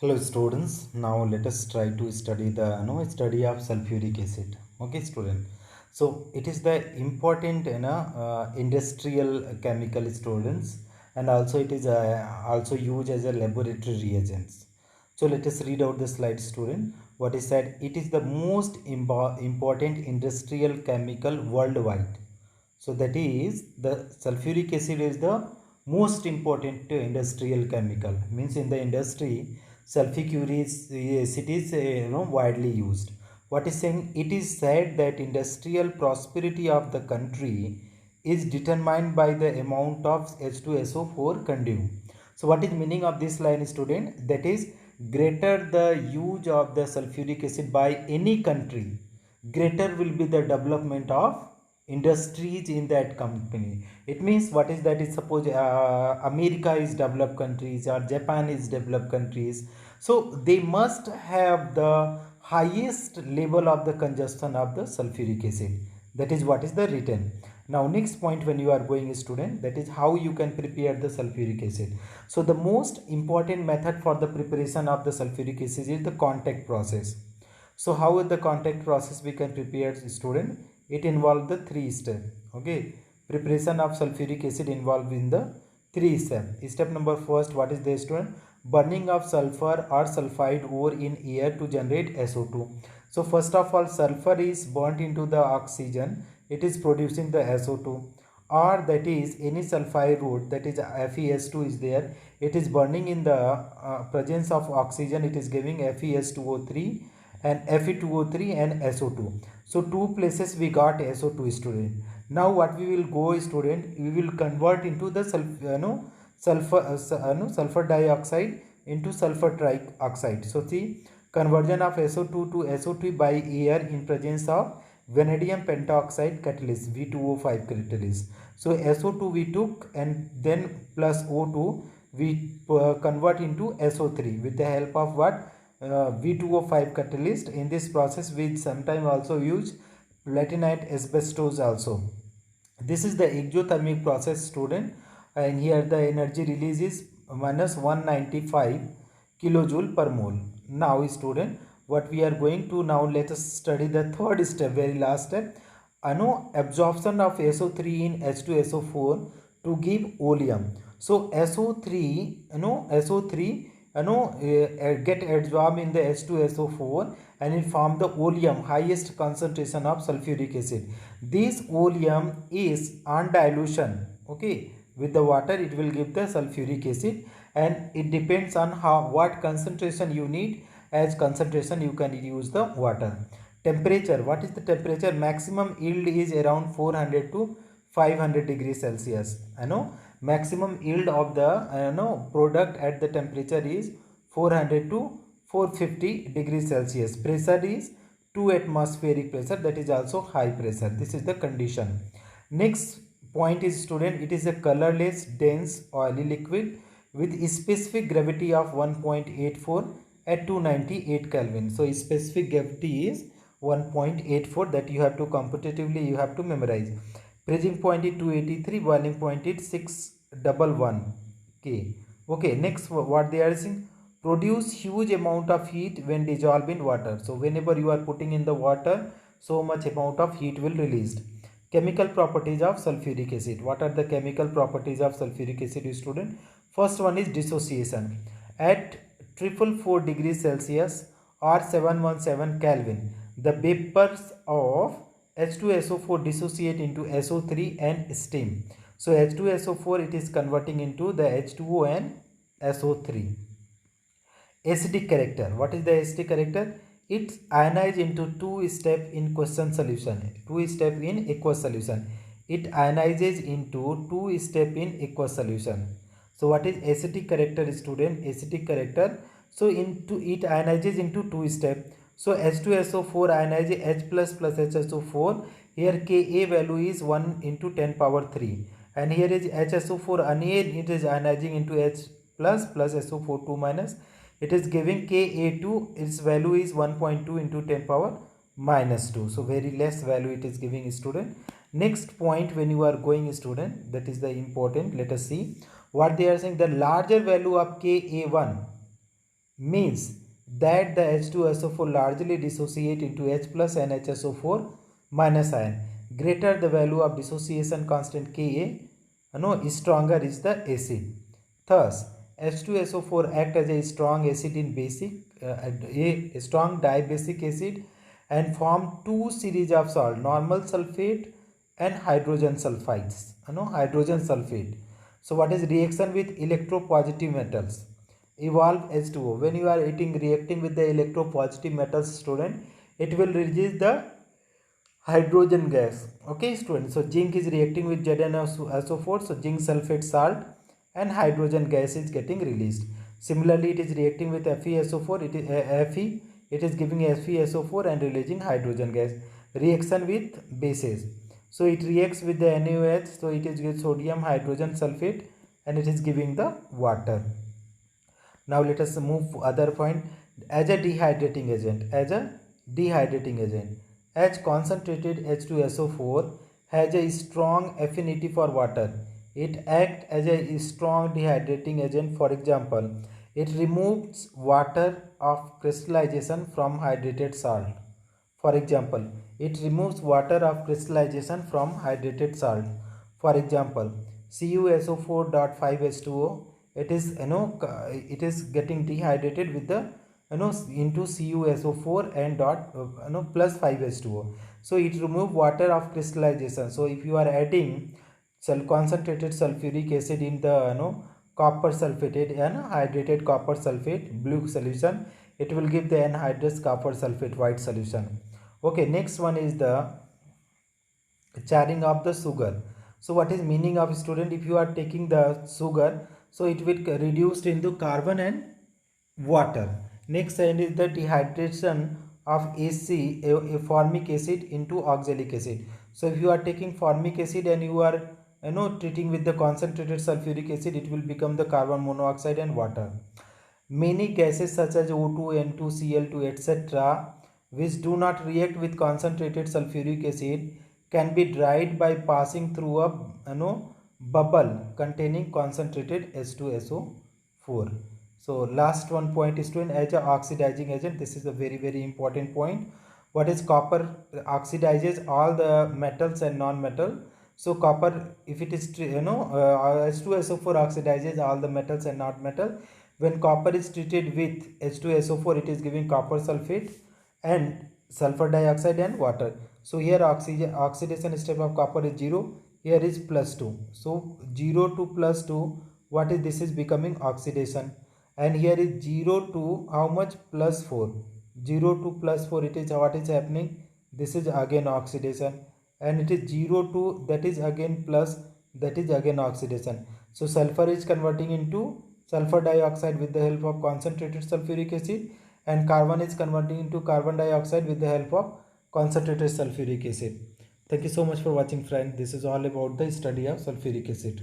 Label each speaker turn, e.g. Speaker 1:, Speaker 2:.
Speaker 1: Hello students, now let us try to study the study of sulfuric acid. Okay student, so it is the important industrial chemical students, and also it is also used as a laboratory reagents. So let us read out the slide student. What is said? It is the most important industrial chemical worldwide. So that is the sulfuric acid is the most important industrial chemical. Means in the industry, sulfuric acid is widely used. What is saying? It is said that industrial prosperity of the country is determined by the amount of H2SO4 consumed. So what is meaning of this line, student? That is, greater the use of the sulfuric acid by any country, greater will be the development of industries in that company. It means what is that? Is suppose America is developed countries or Japan is developed countries, so they must have the highest level of the consumption of the sulfuric acid. That is what is the written. Now next point, when you are going student, that is how you can prepare the sulfuric acid. So the most important method for the preparation of the sulfuric acid is the contact process. So how is the contact process we can prepare, student? It involves the three steps. Okay, preparation of sulfuric acid involved in the three steps. Step number first, what is the, student? Burning of sulfur or sulfide ore in air to generate SO2. So first of all, sulfur is burnt into the oxygen. It is producing the SO2, or that is any sulfide root, that is FeS2 is there. It is burning in the presence of oxygen. It is giving FeS2O3 and Fe2O3 and SO2. So two places we got SO2, student. Now what we will go, student, we will convert into the sulfur dioxide into sulfur trioxide. So see, conversion of SO2 to SO2 by air in presence of vanadium pentoxide catalyst, V2O5 catalyst. So SO2 we took, and then plus O2 we convert into SO3 with the help of what? V2O5 catalyst. In this process we sometimes also use platinate asbestos also. This is the exothermic process, student, and here the energy release is minus 195 kilojoule per mole. Now student, what we are going to now, let us study the third step, very last step. Absorption of SO3 in H2SO4 to give oleum. So SO3 get absorbed in the H2SO4 and it form the oleum, highest concentration of sulfuric acid. This oleum is on dilution, okay, with the water it will give the sulfuric acid, and it depends on what concentration you need. As concentration you can use the water. Temperature, what is the temperature? Maximum yield is around 400 to 500 degrees Celsius. Maximum yield of the product at the temperature is 400 to 450 degrees Celsius. Pressure is 2 atmospheric pressure, that is also high pressure. This is the condition. Next point is, student, it is a colorless dense oily liquid with specific gravity of 1.84 at 298 Kelvin. So specific gravity is 1.84, that you have to computatively you have to memorize. Freezing point is 283, boiling point is 611 K. Okay, next what they are saying, produce huge amount of heat when dissolved in water. So whenever you are putting in the water, so much amount of heat will released. Chemical properties of sulfuric acid. What are the chemical properties of sulfuric acid, student? First one is dissociation. At 444 degrees Celsius or 717 Kelvin, the vapors of H2SO4 dissociate into SO3 and steam. So H2SO4 it is converting into the H2O and SO3. Acidic character. What is the acidic character? It ionizes into two-step in question solution. Two-step in aqueous solution. It ionizes into two-step in aqueous solution. So what is acidic character, student? Acidic character. So it ionizes into two-step. So H2SO4 ionizes H plus plus HSO4. Here Ka value is 1 into 10 power 3. And here is HSO4 anion. It is ionizing into H plus plus SO4 2 minus. It is giving Ka2, its value is 1.2 into 10 power minus 2. So very less value it is giving, student. Next point, when you are going, student, that is the important. Let us see what they are saying. The larger value of Ka1, means that the H2SO4 largely dissociate into H plus and HSO4 minus ion. Greater the value of dissociation constant Ka, stronger is the acid. Thus, H2SO4 act as a strong acid in basic, a strong dibasic acid, and form two series of salt, normal sulfate and hydrogen sulfides. Hydrogen sulfate. So what is reaction with electropositive metals? Evolve H2O. When you are reacting with the electropositive metals, student, it will release the hydrogen gas. Okay, student. So zinc is reacting with ZnSO4. So zinc sulfate salt and hydrogen gas is getting released. Similarly, it is reacting with FeSO4. It is Fe. It is giving FeSO4 and releasing hydrogen gas. Reaction with bases. So it reacts with the NaOH. So it is with sodium hydrogen sulfate and it is giving the water. Now let us move to other point. As a dehydrating agent, as concentrated H2SO4 has a strong affinity for water. It acts as a strong dehydrating agent. For example, it removes water of crystallization from hydrated salt. For example, it removes water of crystallization from hydrated salt. For example, CuSO4.5H2O. It is it is getting dehydrated with the into CuSO4 and dot plus 5H2O. So it remove water of crystallization. So if you are adding concentrated sulfuric acid in the copper sulfate hydrated copper sulfate blue solution, it will give the anhydrous copper sulfate white solution. Okay, next one is the charring of the sugar. So what is meaning of student? If you are taking the sugar, so it will reduced into carbon and water. Next end is the dehydration of AC, a formic acid into oxalic acid. So if you are taking formic acid and you are treating with the concentrated sulfuric acid, it will become the carbon monoxide and water. Many gases such as O2, N2, Cl2, etc., which do not react with concentrated sulfuric acid, can be dried by passing through a bubble containing concentrated H2SO4. So last one point is to as a oxidizing agent. This is a very important point. What is copper? Oxidizes all the metals and non-metal. So copper, if it is H2SO4 oxidizes all the metals and not metal. When copper is treated with H2SO4, it is giving copper sulfate and sulfur dioxide and water. So here oxidation step of copper is 0. Here is +2. So 0 to +2. What is this? Is becoming oxidation. And here is 0 to how much? +4. 0 to +4. It is what is happening? This is again oxidation. And it is 0 to that is again plus, that is again oxidation. So sulfur is converting into sulfur dioxide with the help of concentrated sulfuric acid, and carbon is converting into carbon dioxide with the help of concentrated sulfuric acid. Thank you so much for watching, friend. This is all about the study of sulfuric acid.